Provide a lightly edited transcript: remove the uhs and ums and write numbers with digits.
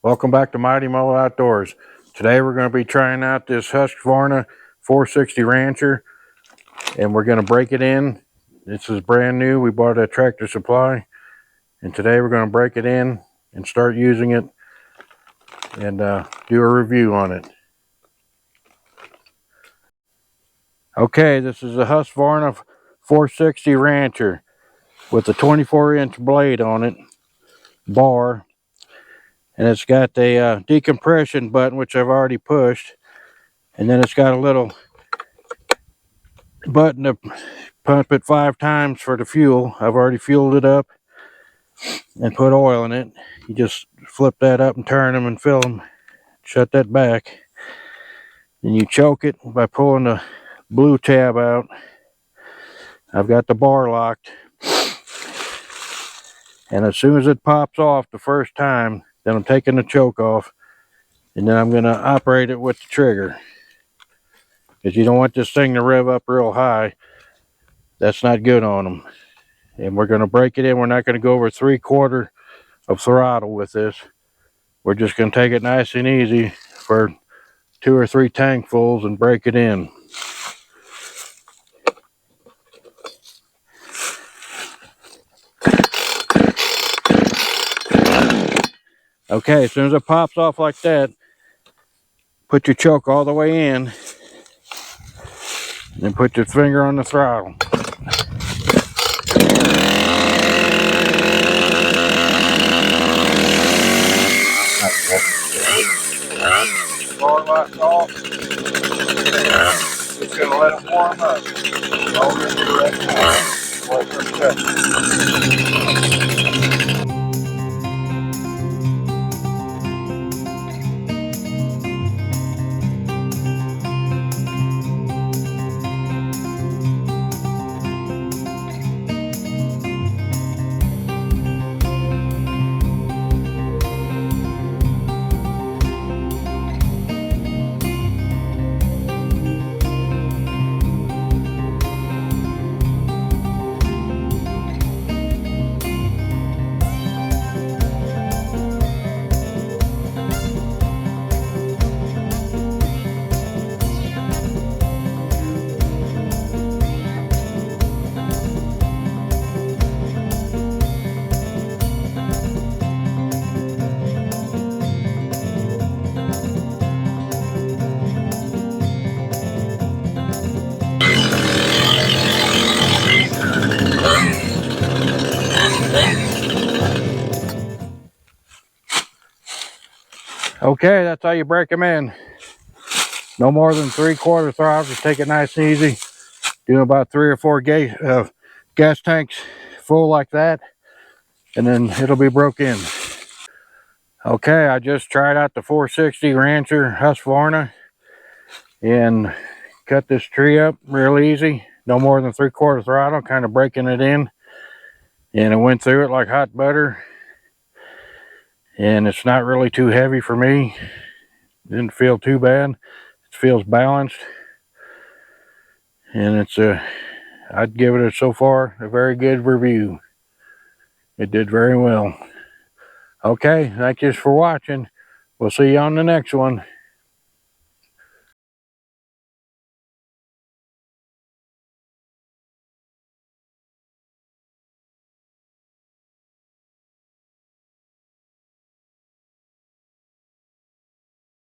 Welcome back to Mighty Mo Outdoors. Today we're going to be trying out this Husqvarna 460 Rancher, and we're going to break it in. This is brand new. We bought it at Tractor Supply, and today we're going to break it in and start using it and do a review on it. Okay, this is a Husqvarna 460 Rancher with a 24-inch blade on it, bar. And it's got a decompression button, which I've already pushed. And then it's got a little button to pump it 5 times for the fuel. I've already fueled it up and put oil in it. You just flip that up and turn them and fill them. Shut that back. And you choke it by pulling the blue tab out. I've got the bar locked. And as soon as it pops off the first time, then I'm taking the choke off. And then I'm going to operate it with the trigger. Because you don't want this thing to rev up real high. That's not good on them. And we're going to break it in. We're not going to go over 3/4 of throttle with this. We're just going to take it nice and easy for 2 or 3 tankfuls and break it in. Okay, as soon as it pops off like that, put your choke all the way in, and put your finger on the throttle. Bar locked off. Just gonna let it warm up. All we're gonna do right now. Wait for a second. Okay, that's how you break them in. No more than 3/4 throttle. Just take it nice and easy. Do about 3 or 4 gas tanks full like that, and then it'll be broke in. Okay, I just tried out the 460 Rancher Husqvarna and cut this tree up real easy. No more than 3/4 throttle, kind of breaking it in. And it went through it like hot butter. And it's not really too heavy for me. Didn't feel too bad. It feels balanced. And I'd give it so far a very good review. It did very well. Okay, thank you for watching. We'll see you on the next one.